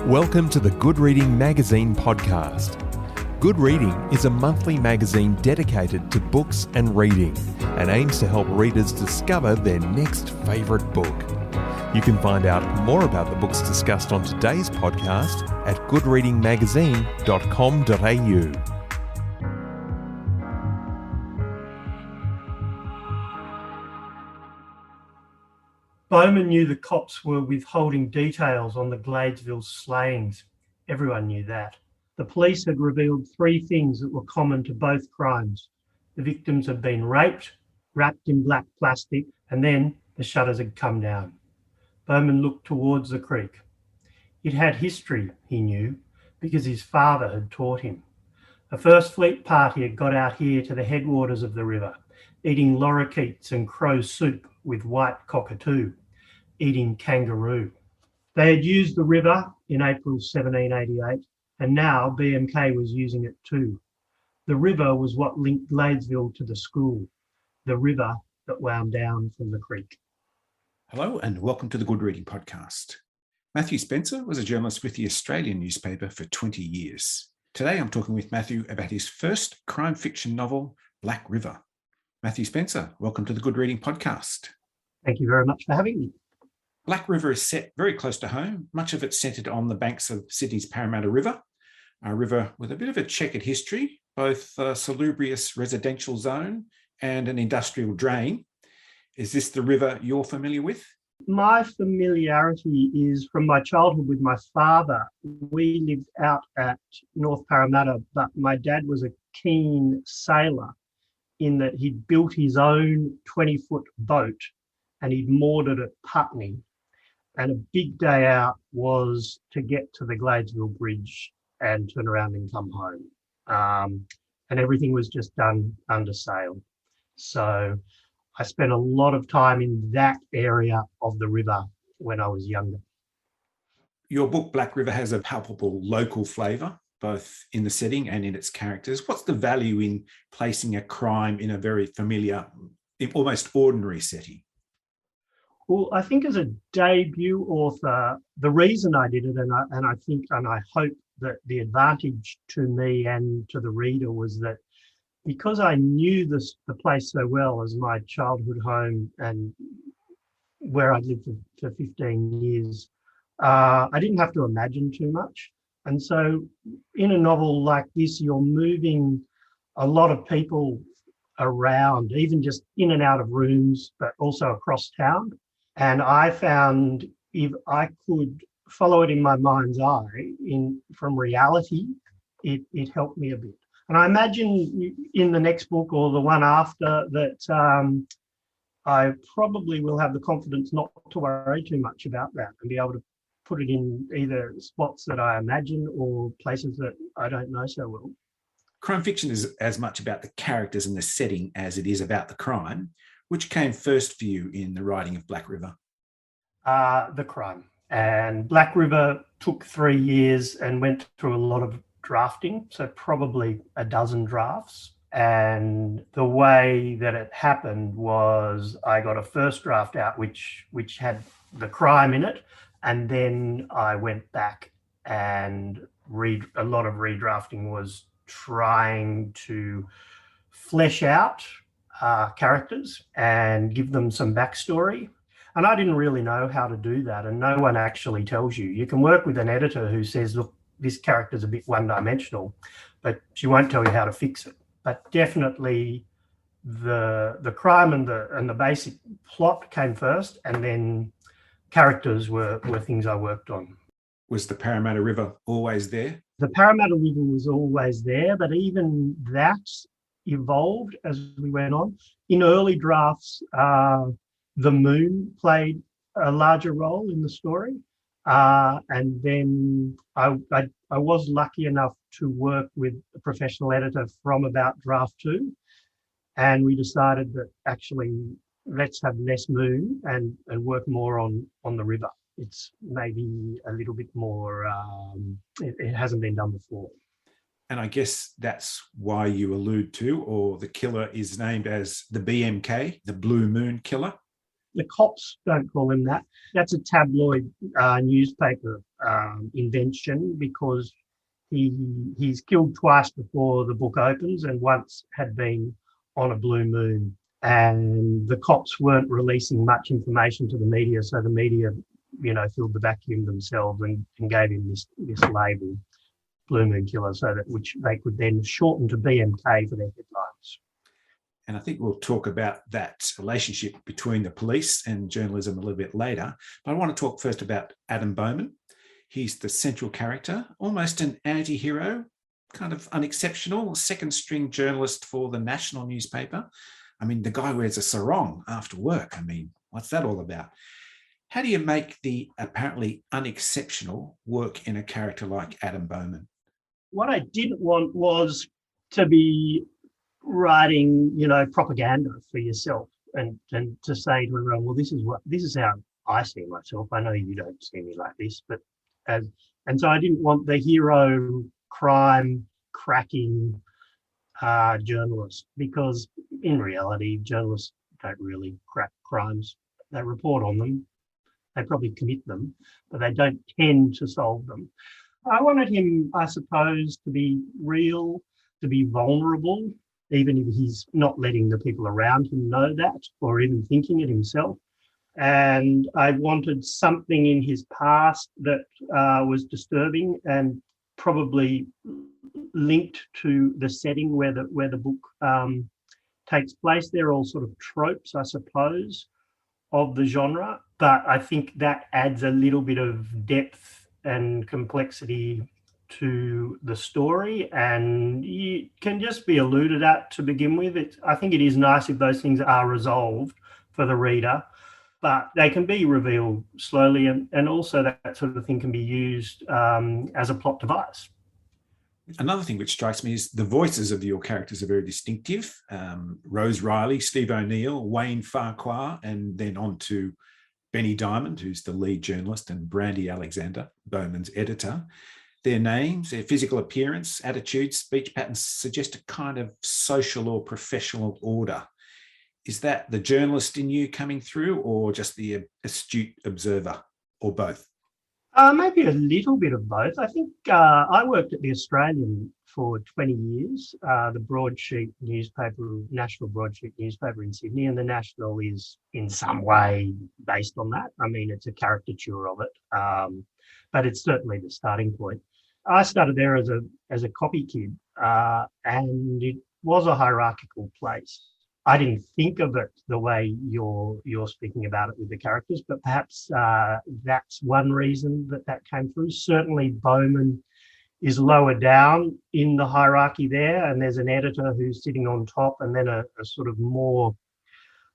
Welcome to the Good Reading Magazine podcast. Good Reading is a monthly magazine dedicated to books and reading and aims to help readers discover their next favourite book. You can find out more about the books discussed on today's podcast at goodreadingmagazine.com.au. Bowman knew the cops were withholding details on the Gladesville slayings. Everyone knew that. The police had revealed three things that were common to both crimes. The victims had been raped, wrapped in black plastic, and then the shutters had come down. Bowman looked towards the creek. It had history, he knew, because his father had taught him. A First Fleet party had got out here to the headwaters of the river, eating lorikeets and crow soup with white cockatoo, eating kangaroo. They had used the river in April 1788, and now BMK was using it too. The river was what linked Gladesville to the school, the river that wound down from the creek. Hello and welcome to the Good Reading Podcast. Matthew Spencer was a journalist with the Australian newspaper for 20 years. Today I'm talking with Matthew about his first crime fiction novel, Black River. Matthew Spencer, welcome to the Good Reading Podcast. Thank you very much for having me. Black River is set very close to home. Much of it centred on the banks of Sydney's Parramatta River, a river with a bit of a checkered history, both a salubrious residential zone and an industrial drain. Is this the river you're familiar with? My familiarity is from my childhood with my father. We lived out at North Parramatta, but my dad was a keen sailor in that he'd built his own 20-foot boat and he'd moored it at Putney. And a big day out was to get to the Gladesville Bridge and turn around and come home. And everything was just done under sail. So I spent a lot of time in that area of the river when I was younger. Your book, Black River, has a palpable local flavour, both in the setting and in its characters. What's the value in placing a crime in a very familiar, almost ordinary setting? Well, I think as a debut author, the reason I did it, and I think and I hope that the advantage to me and to the reader was that because I knew the place so well as my childhood home and where I'd lived for 15 years, I didn't have to imagine too much. And so in a novel like this, you're moving a lot of people around, even just in and out of rooms, but also across town. And I found if I could follow it in my mind's eye from reality, it helped me a bit. And I imagine in the next book or the one after that I probably will have the confidence not to worry too much about that and be able to put it in either spots that I imagine or places that I don't know so well. Crime fiction is as much about the characters and the setting as it is about the crime. Which came first for you in the writing of Black River? The crime. And Black River took 3 years and went through a lot of drafting, so probably a dozen drafts. And the way that it happened was I got a first draft out which had the crime in it, and then I went back and a lot of redrafting was trying to flesh out characters and give them some backstory. And I didn't really know how to do that. And no one actually tells you. You can work with an editor who says, look, this character's a bit one-dimensional, but she won't tell you how to fix it. But definitely the crime and the basic plot came first, and then characters were things I worked on. Was the Parramatta River always there? The Parramatta River was always there, but even that evolved as we went on. In early drafts, the moon played a larger role in the story. And then I was lucky enough to work with a professional editor from about draft 2. And we decided that actually let's have less moon and work more on the river. It's maybe a little bit more, it hasn't been done before. And I guess that's why you allude to, or the killer is named as the BMK, the Blue Moon Killer. The cops don't call him that. That's a tabloid newspaper invention, because he's killed twice before the book opens, and once had been on a blue moon. And the cops weren't releasing much information to the media, so the media, filled the vacuum themselves and gave him this label, Blue Moon Killer, so that which they could then shorten to BMK for their headlines. And I think we'll talk about that relationship between the police and journalism a little bit later. But I want to talk first about Adam Bowman. He's the central character, almost an anti-hero, kind of unexceptional, second-string journalist for the national newspaper. I mean, the guy wears a sarong after work. I mean, what's that all about? How do you make the apparently unexceptional work in a character like Adam Bowman? What I didn't want was to be writing, propaganda for yourself and to say to everyone, well, this is how I see myself. I know you don't see me like this, but and so I didn't want the hero crime cracking journalist, because in reality, journalists don't really crack crimes. They report on them. They probably commit them, but they don't tend to solve them. I wanted him, I suppose, to be real, to be vulnerable, even if he's not letting the people around him know that, or even thinking it himself. And I wanted something in his past that was disturbing and probably linked to the setting where the book takes place. They're all sort of tropes, I suppose, of the genre, but I think that adds a little bit of depth and complexity to the story, and you can just be alluded at to begin with. I think it is nice if those things are resolved for the reader, but they can be revealed slowly, and also that sort of thing can be used as a plot device. Another thing which strikes me is the voices of your characters are very distinctive. Rose Riley, Steve O'Neill, Wayne Farquhar, and then on to Benny Diamond, who's the lead journalist, and Brandy Alexander, Bowman's editor. Their names, their physical appearance, attitudes, speech patterns suggest a kind of social or professional order. Is that the journalist in you coming through, or just the astute observer, or both? Maybe a little bit of both. I think I worked at the Australian for 20 years, the broadsheet newspaper, national broadsheet newspaper in Sydney, and the National is in some way based on that. I mean, it's a caricature of it, but it's certainly the starting point. I started there as a copy kid, and it was a hierarchical place. I didn't think of it the way you're speaking about it with the characters, but perhaps that's one reason that came through. Certainly Bowman is lower down in the hierarchy there, and there's an editor who's sitting on top, and then a sort of more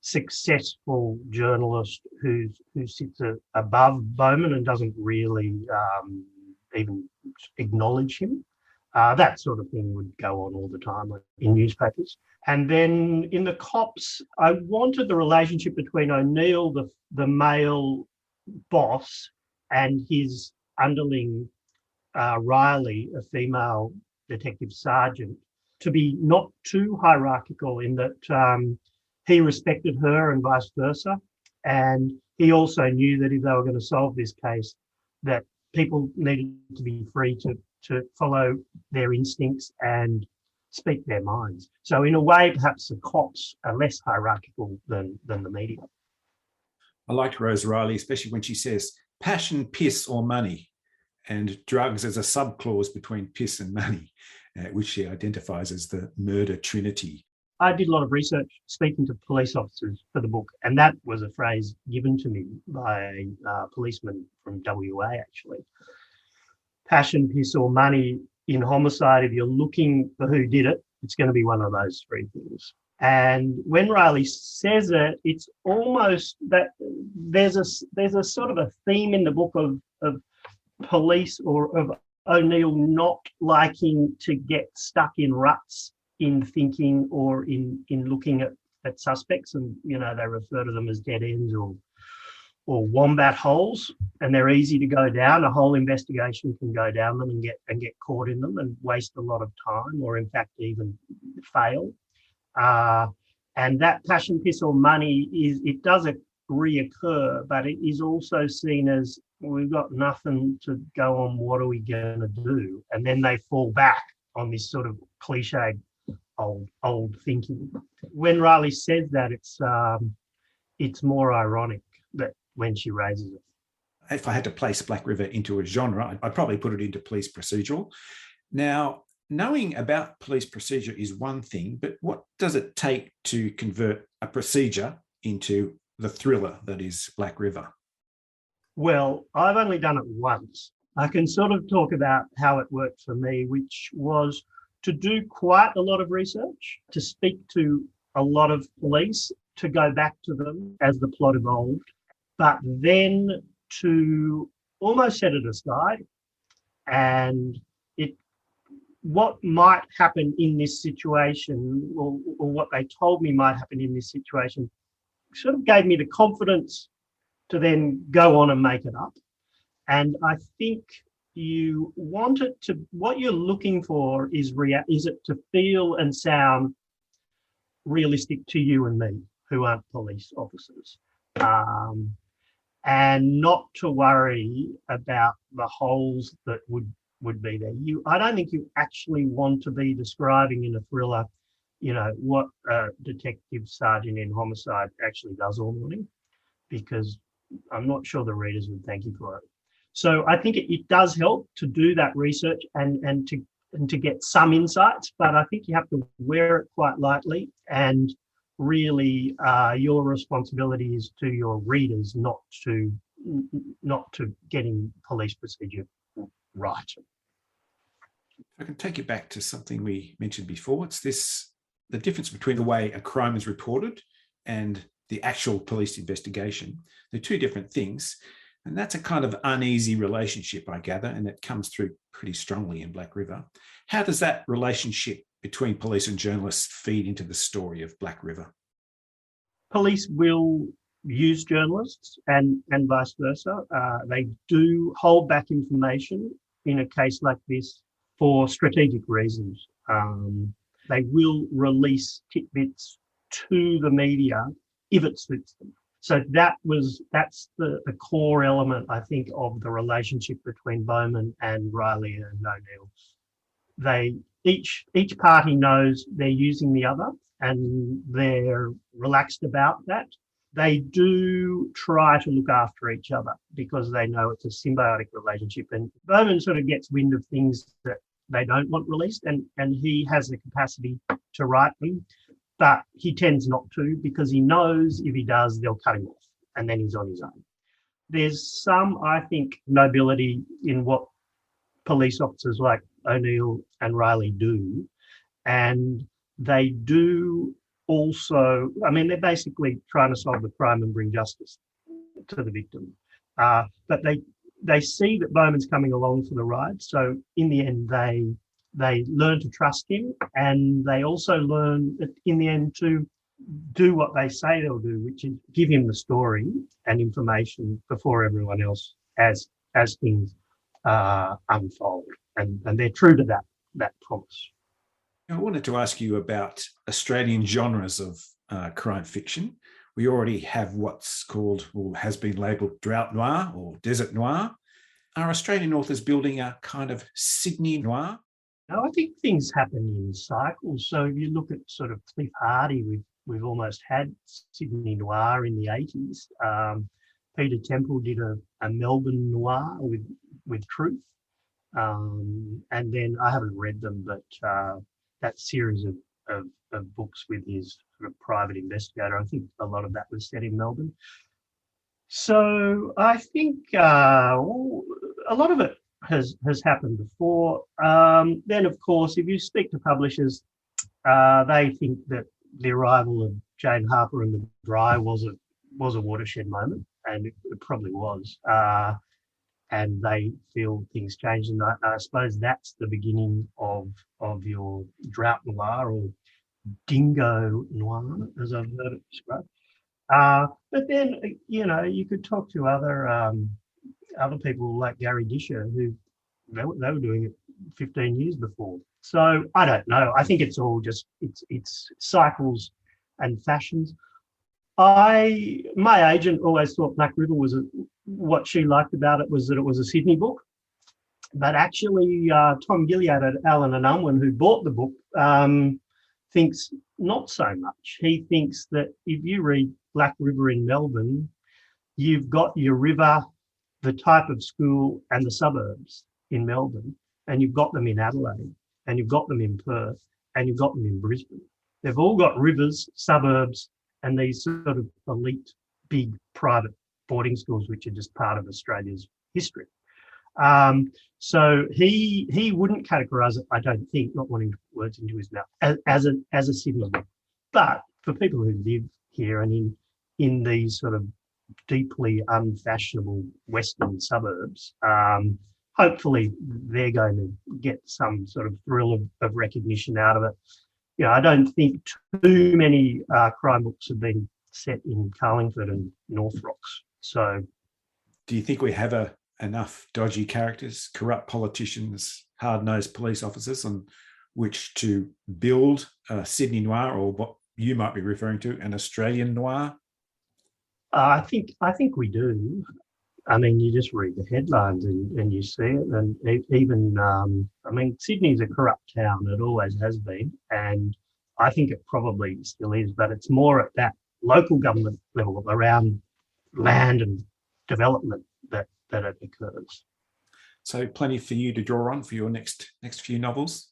successful journalist who sits above Bowman and doesn't really even acknowledge him. That sort of thing would go on all the time in newspapers. And then in the cops, I wanted the relationship between O'Neill, the male boss, and his underling, Riley, a female detective sergeant, to be not too hierarchical, in that he respected her and vice versa. And he also knew that if they were going to solve this case, that people needed to be free to follow their instincts and speak their minds. So in a way, perhaps the cops are less hierarchical than the media. I liked Rose Riley, especially when she says passion, piss, or money, and drugs as a subclause between piss and money, which she identifies as the murder trinity. I did a lot of research speaking to police officers for the book, and that was a phrase given to me by a policeman from WA, actually. Passion, piss, or money in homicide, if you're looking for who did it, it's going to be one of those three things. And when Riley says it, it's almost that there's a sort of a theme in the book of police, or of O'Neill not liking to get stuck in ruts in thinking or in looking at suspects, and they refer to them as dead ends or wombat holes, and they're easy to go down. A whole investigation can go down them and get caught in them and waste a lot of time, or in fact even fail. And that passion, piss, or money it does reoccur, but it is also seen as, we've got nothing to go on, what are we going to do? And then they fall back on this sort of cliched old thinking. When Riley says that, it's more ironic that when she raises it. If I had to place Black River into a genre, I'd probably put it into police procedural. Now, knowing about police procedure is one thing, but what does it take to convert a procedure into the thriller that is Black River? Well, I've only done it once. I can sort of talk about how it worked for me, which was to do quite a lot of research, to speak to a lot of police, to go back to them as the plot evolved, but then to almost set it aside and what might happen in this situation, or what they told me might happen in this situation, sort of gave me the confidence to then go on and make it up. And I think you want it to, what you're looking for is it to feel and sound realistic to you and me, who aren't police officers, and not to worry about the holes that would be there. I don't think you actually want to be describing in a thriller, what a detective sergeant in homicide actually does all morning, because I'm not sure the readers would thank you for it. So I think it does help to do that research and to get some insights, but I think you have to wear it quite lightly, and really your responsibility is to your readers, not to getting police procedure right. I can take you back to something we mentioned before. It's the difference between the way a crime is reported and the actual police investigation. They're two different things. And that's a kind of uneasy relationship, I gather, and it comes through pretty strongly in Black River. How does that relationship between police and journalists feed into the story of Black River? Police will use journalists and vice versa. They do hold back information in a case like this for strategic reasons. They will release tidbits to the media if it suits them. So that's the core element, I think, of the relationship between Bowman and Riley and O'Neill. Each party knows they're using the other, and they're relaxed about that. They do try to look after each other because they know it's a symbiotic relationship. And Bowman sort of gets wind of things that they don't want released, and he has the capacity to write them. But he tends not to, because he knows if he does, they'll cut him off, and then he's on his own. There's some, I think, nobility in what police officers like O'Neill and Riley do. And they do also, they're basically trying to solve the crime and bring justice to the victim. But they see that Bowman's coming along for the ride. So in the end, they learn to trust him, and they also learn in the end to do what they say they'll do, which is give him the story and information before everyone else as things unfold. And they're true to that promise. I wanted to ask you about Australian genres of crime fiction. We already have what's called, or has been labelled, drought noir or desert noir. Are Australian authors building a kind of Sydney noir? No, I think things happen in cycles. So if you look at sort of Cliff Hardy, we've almost had Sydney noir in the 80s. Peter Temple did a Melbourne noir with Truth. And then I haven't read them, but that series of books with his sort of private investigator, I think a lot of that was set in Melbourne. So I think a lot of it has happened before. Then, of course, if you speak to publishers, they think that the arrival of Jane Harper and the Dry was a watershed moment, and it probably was. And they feel things changed, and I suppose that's the beginning of your drought noir or dingo noir, as I've heard it described. But then, you could talk to other people like Gary Disher, who they were doing it 15 years before. So I don't know. I think it's all just it's cycles and fashions. My agent always thought Black River was what she liked about it was that it was a Sydney book. But actually, Tom Gilead at Allen and Unwin, who bought the book, thinks not so much. He thinks that if you read Black River in Melbourne, you've got your river, the type of school, and the suburbs in Melbourne, and you've got them in Adelaide, and you've got them in Perth, and you've got them in Brisbane. They've all got rivers, suburbs, and these sort of elite, big private boarding schools, which are just part of Australia's history. So he wouldn't categorise it, I don't think, not wanting to put words into his mouth, as a Sydney book. But for people who live here and in these sort of deeply unfashionable Western suburbs, hopefully they're going to get some sort of thrill of recognition out of it. You know, I don't think too many crime books have been set in Carlingford and North Rocks. So, do you think we have enough dodgy characters, corrupt politicians, hard-nosed police officers on which to build a Sydney noir, or what you might be referring to, an Australian noir? I think we do. I mean, you just read the headlines and you see it. And even, I mean, Sydney's a corrupt town. It always has been. And I think it probably still is, but it's more at that local government level around land and development that it occurs. So plenty for you to draw on for your next few novels?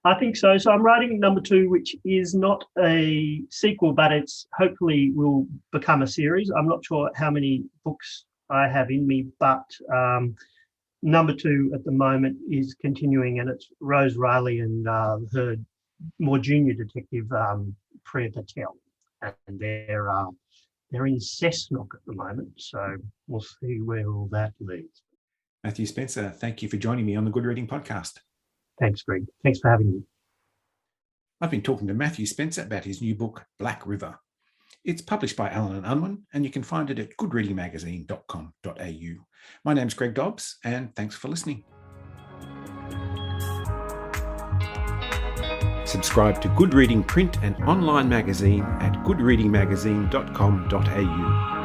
I think so. So I'm writing number 2, which is not a sequel, but it's hopefully will become a series. I'm not sure how many books I have in me, but number 2 at the moment is continuing, and it's Rose Riley and her more junior detective, Priya Patel, and they're in Cessnock at the moment, so we'll see where all that leads. Matthew Spencer, thank you for joining me on the Good Reading Podcast. Thanks, Greg. Thanks for having me. I've been talking to Matthew Spencer about his new book, Black River. It's published by Allen & Unwin, and you can find it at goodreadingmagazine.com.au. My name's Greg Dobbs, and thanks for listening. Subscribe to Good Reading print and online magazine at goodreadingmagazine.com.au.